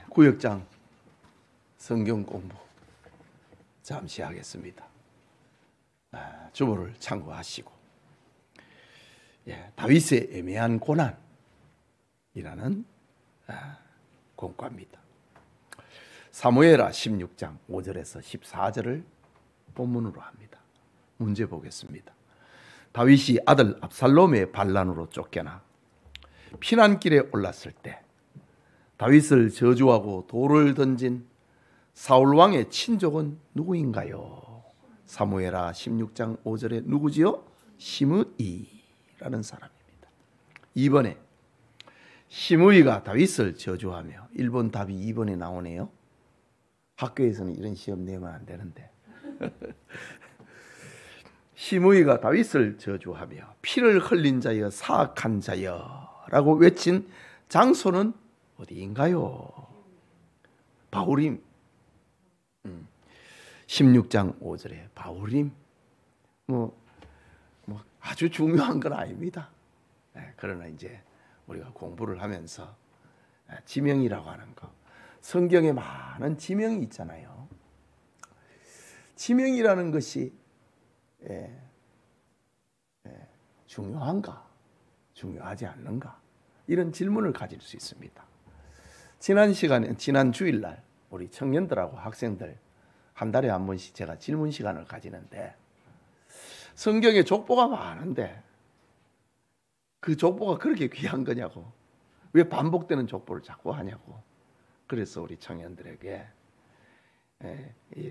구역장 성경 공부 잠시 하겠습니다. 주보를 참고하시고, 다윗의 애매한 고난이라는 공과입니다. 사무엘하 16장 5절에서 14절을 본문으로 합니다. 문제 보겠습니다. 다윗이 아들 압살롬의 반란으로 쫓겨나 피난길에 올랐을 때 다윗을 저주하고 돌을 던진 사울 왕의 친족은 누구인가요? 사무엘하 16장 5절에 누구지요? 시므이라는 사람입니다. 2번에 시므이가 다윗을 저주하며 1번 답이 2번에 나오네요. 학교에서는 이런 시험 내면 안 되는데 시므이가 다윗을 저주하며 피를 흘린 자여 사악한 자여 라고 외친 장소는 어디인가요? 바후림. 16장 5절에 바후림. 뭐 아주 중요한 건 아닙니다. 그러나 이제 우리가 공부를 하면서 지명이라고 하는 거, 성경에 많은 지명이 있잖아요. 지명이라는 것이 중요한가, 중요하지 않는가, 이런 질문을 가질 수 있습니다. 지난 주일날 우리 청년들하고 학생들 한 달에 한 번씩 제가 질문 시간을 가지는데, 성경에 족보가 많은데 그 족보가 그렇게 귀한 거냐고, 왜 반복되는 족보를 자꾸 하냐고. 그래서 우리 청년들에게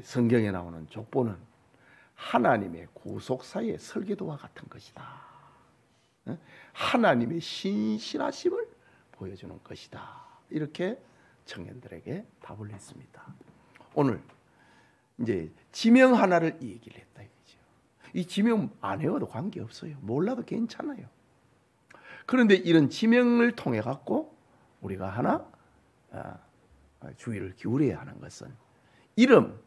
성경에 나오는 족보는 하나님의 구속사의 설계도와 같은 것이다. 하나님의 신실하심을 보여주는 것이다. 이렇게 청년들에게 답을 했습니다. 오늘 이제 지명 하나를 얘기를 했다 이거죠. 이 지명 안 외워도 관계없어요. 몰라도 괜찮아요. 그런데 이런 지명을 통해 갖고 우리가 하나 주의를 기울여야 하는 것은 이름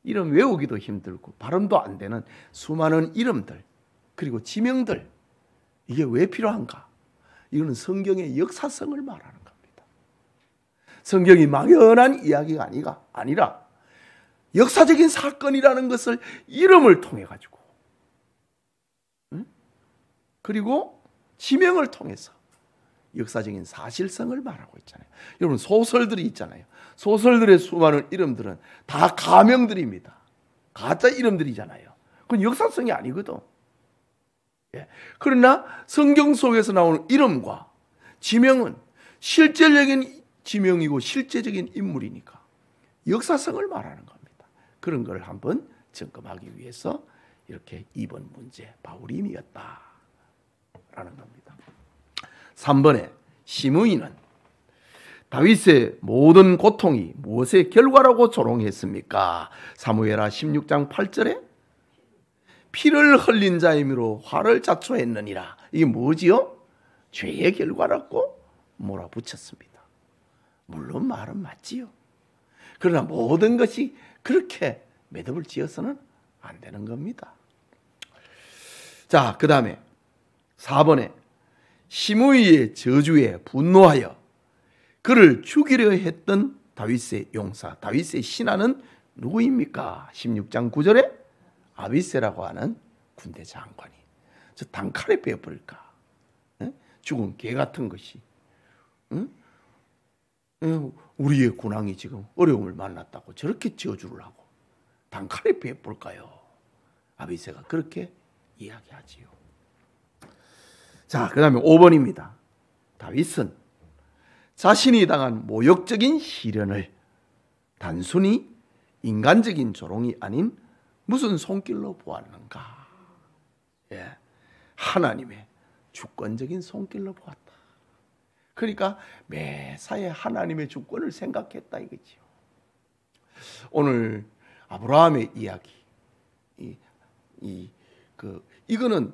외우기도 힘들고 발음도 안 되는 수많은 이름들, 그리고 지명들, 이게 왜 필요한가? 이거는 성경의 역사성을 말하는 겁니다. 성경이 막연한 이야기가 아니라 역사적인 사건이라는 것을 이름을 통해 가지고, 그리고 지명을 통해서 역사적인 사실성을 말하고 있잖아요. 여러분, 소설들이 있잖아요. 소설들의 수많은 이름들은 다 가명들입니다. 가짜 이름들이잖아요. 그건 역사성이 아니거든. 그러나 성경 속에서 나오는 이름과 지명은 실제적인 지명이고 실제적인 인물이니까 역사성을 말하는 겁니다. 그런 걸 한번 점검하기 위해서 이렇게 2번 문제, 바후림이었다라는 겁니다. 3번에 시므이는 다윗의 모든 고통이 무엇의 결과라고 조롱했습니까? 사무엘하 16장 8절에 피를 흘린 자임으로 화를 자초했느니라. 이게 뭐지요? 죄의 결과라고 몰아붙였습니다. 물론 말은 맞지요. 그러나 모든 것이 그렇게 매듭을 지어서는 안 되는 겁니다. 자, 그 다음에 4번에 시므이의 저주에 분노하여 그를 죽이려 했던 다윗의 용사, 다윗의 신하는 누구입니까? 16장 9절에 아비새라고 하는 군대 장관이 저 단칼에 베어버릴까? 죽은 개 같은 것이 우리의 군왕이 지금 어려움을 만났다고 저렇게 저주를 하고 단칼에 베어볼까요? 아비새가 그렇게 이야기하지요. 자, 그 다음에 5번입니다. 다윗은 자신이 당한 모욕적인 시련을 단순히 인간적인 조롱이 아닌 무슨 손길로 보았는가? 하나님의 주권적인 손길로 보았다. 그러니까 매사에 하나님의 주권을 생각했다 이거지요. 오늘 아브라함의 이야기, 이거는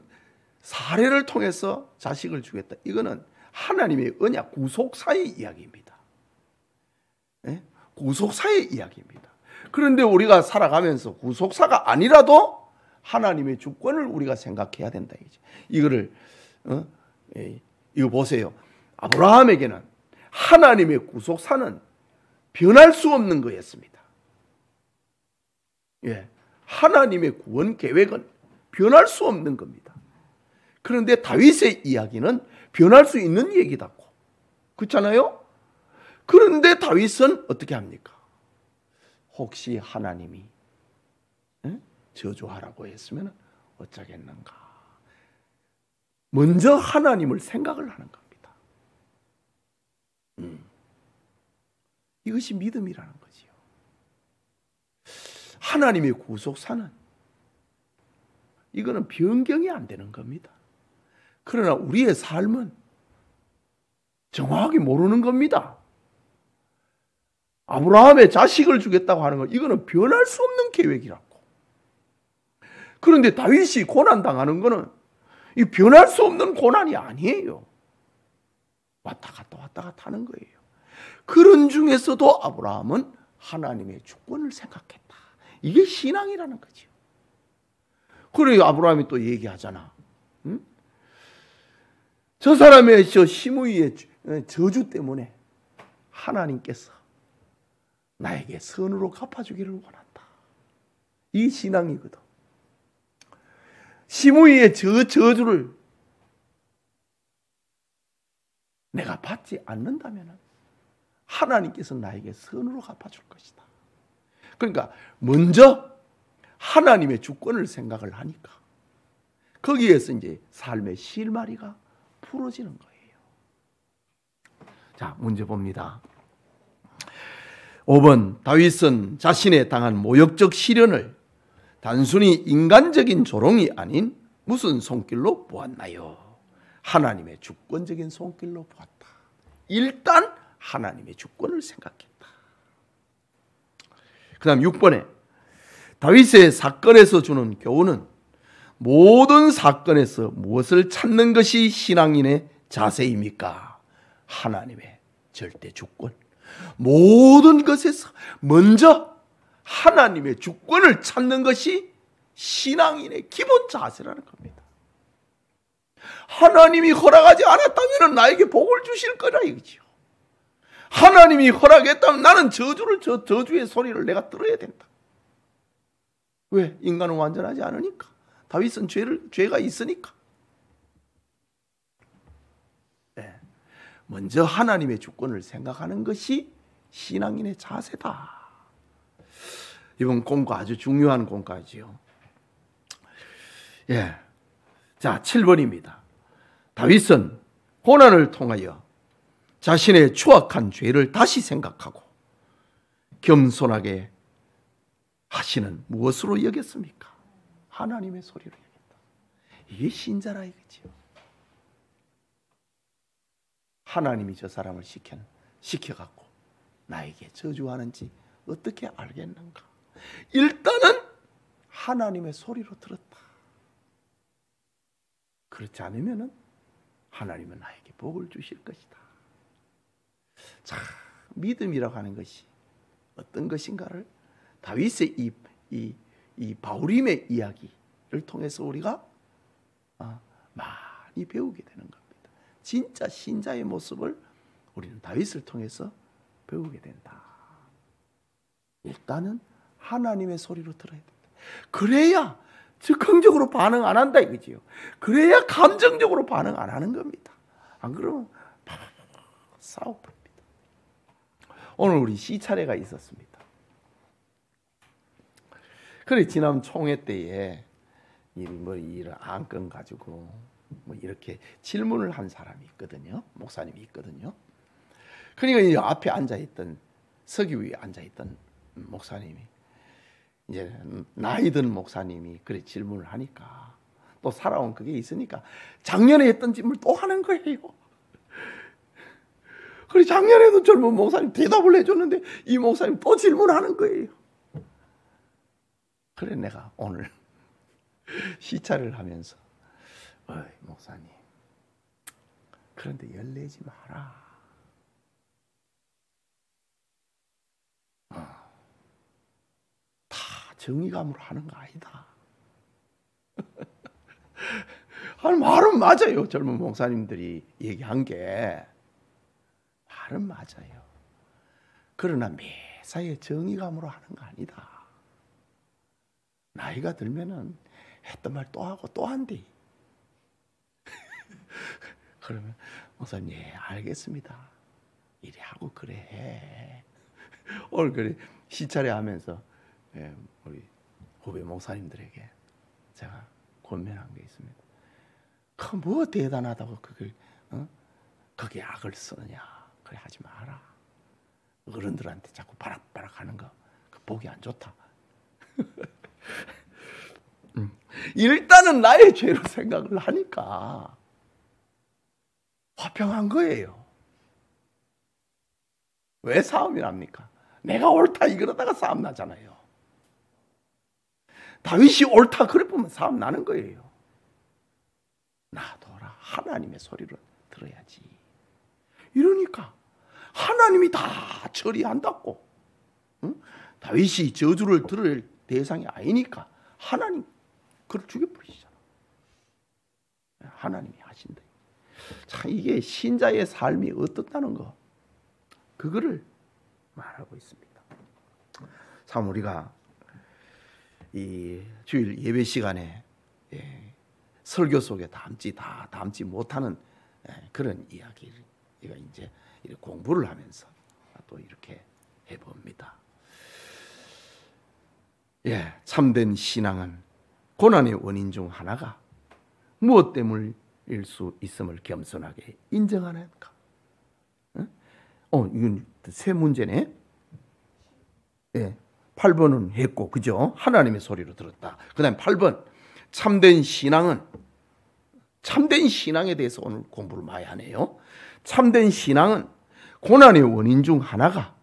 사례를 통해서 자식을 주겠다. 이거는 하나님의 언약 구속사의 이야기입니다. 구속사의 이야기입니다. 그런데 우리가 살아가면서 구속사가 아니라도 하나님의 주권을 우리가 생각해야 된다. 이거를 이거 보세요. 아브라함에게는 하나님의 구속사는 변할 수 없는 거였습니다. 예, 하나님의 구원 계획은 변할 수 없는 겁니다. 그런데 다윗의 이야기는 변할 수 있는 얘기다고. 그렇잖아요? 그런데 다윗은 어떻게 합니까? 혹시 하나님이 저주하라고 했으면 어쩌겠는가. 먼저 하나님을 생각을 하는 겁니다. 이것이 믿음이라는 거지요. 하나님의 구속사는 이거는 변경이 안 되는 겁니다. 그러나 우리의 삶은 정확하게 모르는 겁니다. 아브라함의 자식을 주겠다고 하는 건 이거는 변할 수 없는 계획이라고. 그런데 다윗이 고난당하는 거는 이 변할 수 없는 고난이 아니에요. 왔다 갔다 하는 거예요. 그런 중에서도 아브라함은 하나님의 주권을 생각했다. 이게 신앙이라는 거죠. 그래서 아브라함이 또 얘기하잖아. 응? 저 사람의 저 시므이의 저주 때문에 하나님께서 나에게 선으로 갚아주기를 원한다. 이 신앙이거든. 시므이의 저 저주를 내가 받지 않는다면 하나님께서 나에게 선으로 갚아줄 것이다. 그러니까 먼저 하나님의 주권을 생각을 하니까 거기에서 이제 삶의 실마리가 풀어지는 거예요. 자, 문제 봅니다. 5번, 다윗은 자신의 당한 모욕적 시련을 단순히 인간적인 조롱이 아닌 무슨 손길로 보았나요? 하나님의 주권적인 손길로 보았다. 일단 하나님의 주권을 생각했다. 그 다음 6번에 다윗의 사건에서 주는 교훈은 모든 사건에서 무엇을 찾는 것이 신앙인의 자세입니까? 하나님의 절대 주권. 모든 것에서 먼저 하나님의 주권을 찾는 것이 신앙인의 기본 자세라는 겁니다. 하나님이 허락하지 않았다면 나에게 복을 주실 거라 이거지요. 하나님이 허락했다면 나는 저주의 소리를 내가 들어야 된다. 왜? 인간은 완전하지 않으니까. 다윗은 죄가 있으니까. 네. 먼저 하나님의 주권을 생각하는 것이 신앙인의 자세다. 이번 공과 아주 중요한 공과지요. 예. 자, 7번입니다. 다윗은 고난을 통하여 자신의 추악한 죄를 다시 생각하고 겸손하게 하시는 무엇으로 여겼습니까? 하나님의 소리로 여겼다. 이게 신자라 이거지요. 하나님이 저 사람을 시켜갖고 나에게 저주하는지 어떻게 알겠는가? 일단은 하나님의 소리로 들었다. 그렇지 않으면은 하나님은 나에게 복을 주실 것이다. 자, 믿음이라고 하는 것이 어떤 것인가를 다윗의 이 바울임의 이야기를 통해서 우리가 많이 배우게 되는 겁니다. 진짜 신자의 모습을 우리는 다윗을 통해서 배우게 된다. 일단은 하나님의 소리로 들어야 된다. 그래야 즉흥적으로 반응 안 한다 이거지요. 그래야 감정적으로 반응 안 하는 겁니다. 안 그러면 싸워버립니다. 오늘 우리 시차례가 있었습니다. 그래 지난 총회 때에 이런 안건 가지고 이렇게 질문을 한 사람이 있거든요. 목사님이 있거든요. 그러니까 이 앞에 앉아있던 서기 위에 앉아있던 목사님이 이제 나이 든 목사님이 그래 질문을 하니까 또 살아온 그게 있으니까 작년에 했던 질문을 또 하는 거예요. 그래 작년에도 젊은 목사님 대답을 해줬는데 이 목사님 또 질문하는 거예요. 그래 내가 오늘 시차를 하면서 어이 목사님 그런데 열내지 마라. 다 정의감으로 하는 거 아니다. 아니 말은 맞아요. 젊은 목사님들이 얘기한 게 말은 맞아요. 그러나 매사에 정의감으로 하는 거 아니다. 나이가 들면은 했던 말 또 하고 또 한대. 그러면 목사님, 예, 알겠습니다. 이래 하고 그래 해. 오늘 그래 시차례 하면서 우리 후배 목사님들에게 제가 권면한 게 있습니다. 그 뭐 대단하다고 그걸 거기에 악을 쓰느냐. 그래 하지 마라. 어른들한테 자꾸 바락바락 하는 거 그 보기 안 좋다. 일단은 나의 죄로 생각을 하니까 화평한 거예요. 왜 싸움이 납니까? 내가 옳다 이러다가 싸움 나잖아요. 다윗이 옳다 그래 보면 싸움 나는 거예요. 놔둬라. 하나님의 소리를 들어야지. 이러니까 하나님이 다 처리한다고. 응? 다윗이 저주를 들을 대상이 아니니까 하나님 그걸 죽여버리시잖아. 하나님이 하신다. 참 이게 신자의 삶이 어떻다는 거 그거를 말하고 있습니다. 참 우리가 이 주일 예배 시간에 설교 속에 담지 못하는 그런 이야기를 우리가 이제 이렇게 공부를 하면서 또 이렇게 해봅니다. 참된 신앙은 고난의 원인 중 하나가 무엇 때문일 수 있음을 겸손하게 인정하는가. 이건 세 문제네. 8번은 했고, 그죠? 하나님의 소리로 들었다. 그 다음에 8번. 참된 신앙에 대해서 오늘 공부를 많이 하네요. 참된 신앙은 고난의 원인 중 하나가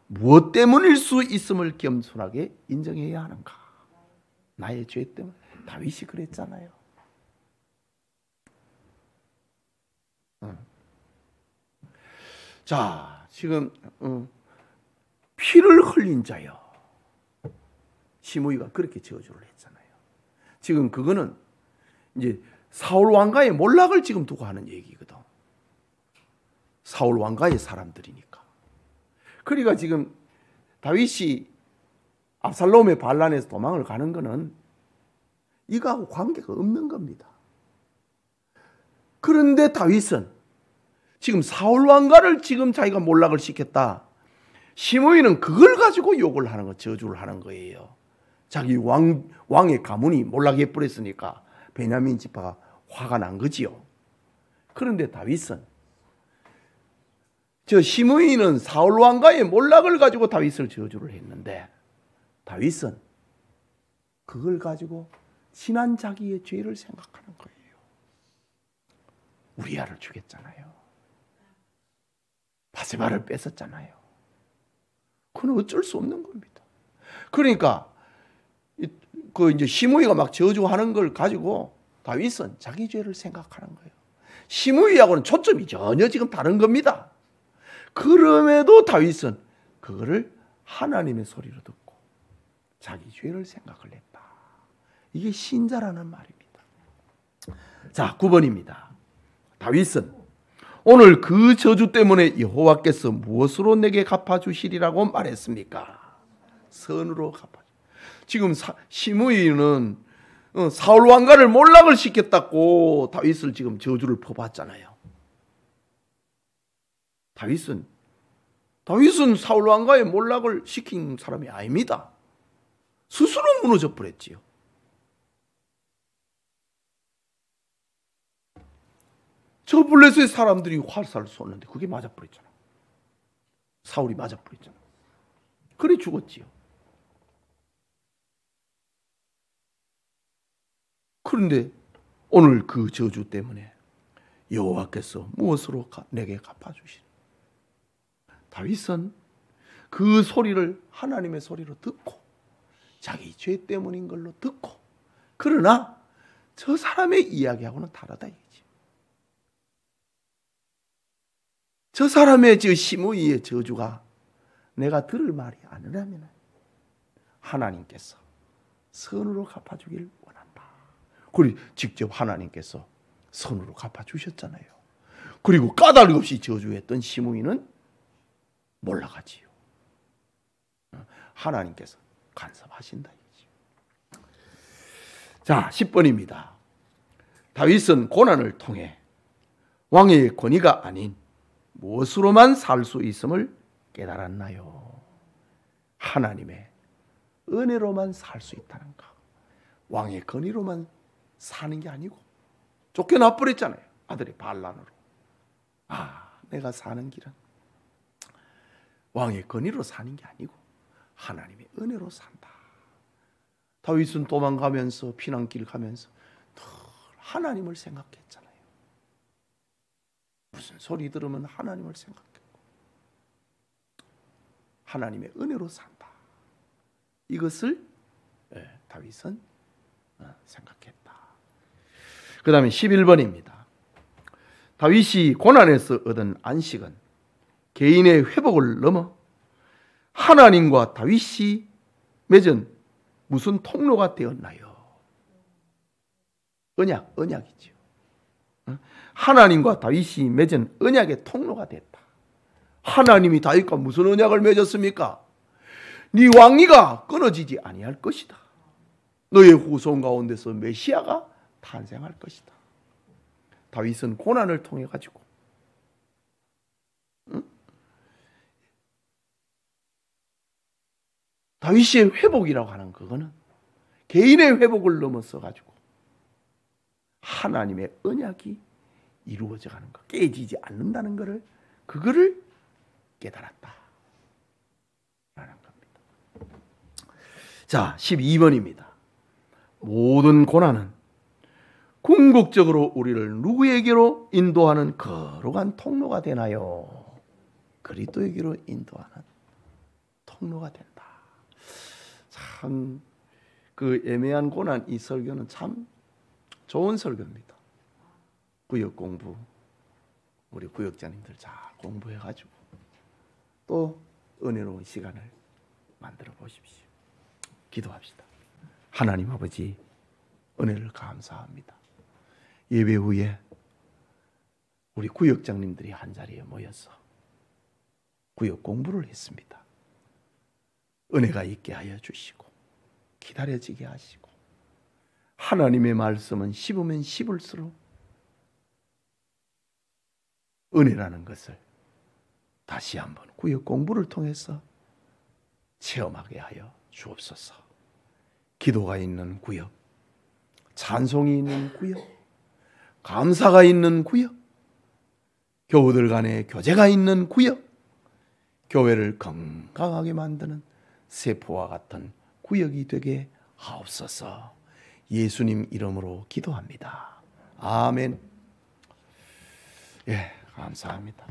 무엇 때문일 수 있음을 겸손하게 인정해야 하는가. 나의 죄 때문에. 다윗이 그랬잖아요. 자, 지금 피를 흘린 자요. 시므이가 그렇게 저주를 했잖아요. 지금 그거는 이제 사울 왕가의 몰락을 지금 두고 하는 얘기거든. 사울 왕가의 사람들이니까. 그러니까 지금 다윗이 압살롬의 반란에서 도망을 가는 거는 이거하고 관계가 없는 겁니다. 그런데 다윗은 지금 사울 왕가를 지금 자기가 몰락을 시켰다. 시므이는 그걸 가지고 욕을 하는 거, 저주를 하는 거예요. 자기 왕의 가문이 몰락해 버렸으니까 베냐민 지파가 화가 난 거지요. 그런데 다윗은 시므이는 사울 왕가의 몰락을 가지고 다윗을 저주를 했는데 다윗은 그걸 가지고 지난 자기의 죄를 생각하는 거예요. 우리아를 죽였잖아요. 바세바를 뺏었잖아요. 그건 어쩔 수 없는 겁니다. 그러니까 이제 시므이가 막 저주하는 걸 가지고 다윗은 자기 죄를 생각하는 거예요. 시므이하고는 초점이 전혀 지금 다른 겁니다. 그럼에도 다윗은 그거를 하나님의 소리로 듣고 자기 죄를 생각을 했다. 이게 신자라는 말입니다. 자, 9번입니다. 다윗은 오늘 그 저주 때문에 여호와께서 무엇으로 내게 갚아주시리라고 말했습니까? 선으로 갚아주. 지금 시므이는 사울 왕가를 몰락을 시켰다고 다윗을 지금 저주를 퍼봤잖아요. 다윗은 사울 왕가의 몰락을 시킨 사람이 아닙니다. 스스로 무너져 버렸지요. 저 블레셋 사람들이 활살을 쏘는데 그게 맞아버렸잖아. 사울이 맞아버렸잖아. 그래 죽었지요. 그런데 오늘 그 저주 때문에 여호와께서 무엇으로 내게 갚아주시리? 다윗은 그 소리를 하나님의 소리로 듣고 자기 죄 때문인 걸로 듣고, 그러나 저 사람의 이야기하고는 다르다 이거지. 저 사람의 저 시므이의 저주가 내가 들을 말이 아니라면 하나님께서 선으로 갚아주기를 원한다. 그리고 직접 하나님께서 선으로 갚아주셨잖아요. 그리고 까닭 없이 저주했던 시므이는 몰라가지요. 하나님께서 간섭하신다. 자, 10번입니다. 다윗은 고난을 통해 왕의 권위가 아닌 무엇으로만 살 수 있음을 깨달았나요? 하나님의 은혜로만 살 수 있다는 거. 왕의 권위로만 사는 게 아니고 쫓겨나 버렸잖아요. 아들의 반란으로. 내가 사는 길은 왕의 권위로 사는 게 아니고 하나님의 은혜로 산다. 다윗은 도망가면서 피난길 가면서 늘 하나님을 생각했잖아요. 무슨 소리 들으면 하나님을 생각했고 하나님의 은혜로 산다. 이것을 다윗은 생각했다. 그 다음에 11번입니다. 다윗이 고난에서 얻은 안식은 개인의 회복을 넘어 하나님과 다윗이 맺은 무슨 통로가 되었나요? 언약이죠. 하나님과 다윗이 맺은 언약의 통로가 됐다. 하나님이 다윗과 무슨 언약을 맺었습니까? 네 왕위가 끊어지지 아니할 것이다. 너의 후손 가운데서 메시아가 탄생할 것이다. 다윗은 고난을 통해 가지고 다윗의 회복이라고 하는 그거는 개인의 회복을 넘어서 가지고 하나님의 언약이 이루어져 가는 것, 깨지지 않는다는 것을 그거를 깨달았다 라는 겁니다. 자, 12번입니다. 모든 고난은 궁극적으로 우리를 누구에게로 인도하는 거룩한 통로가 되나요? 그리스도에게로 인도하는 통로가 된다. 참 그 애매한 고난, 이 설교는 참 좋은 설교입니다. 구역 공부, 우리 구역자님들 잘 공부해가지고 또 은혜로운 시간을 만들어 보십시오. 기도합시다. 하나님 아버지, 은혜를 감사합니다. 예배 후에 우리 구역장님들이 한자리에 모여서 구역 공부를 했습니다. 은혜가 있게 하여 주시고 기다려지게 하시고 하나님의 말씀은 씹으면 씹을수록 은혜라는 것을 다시 한번 구역 공부를 통해서 체험하게 하여 주옵소서. 기도가 있는 구역, 찬송이 있는 구역, 감사가 있는 구역, 교우들 간의 교제가 있는 구역, 교회를 건강하게 만드는 세포와 같은 구역이 되게 하옵소서. 예수님 이름으로 기도합니다. 아멘. 예, 감사합니다.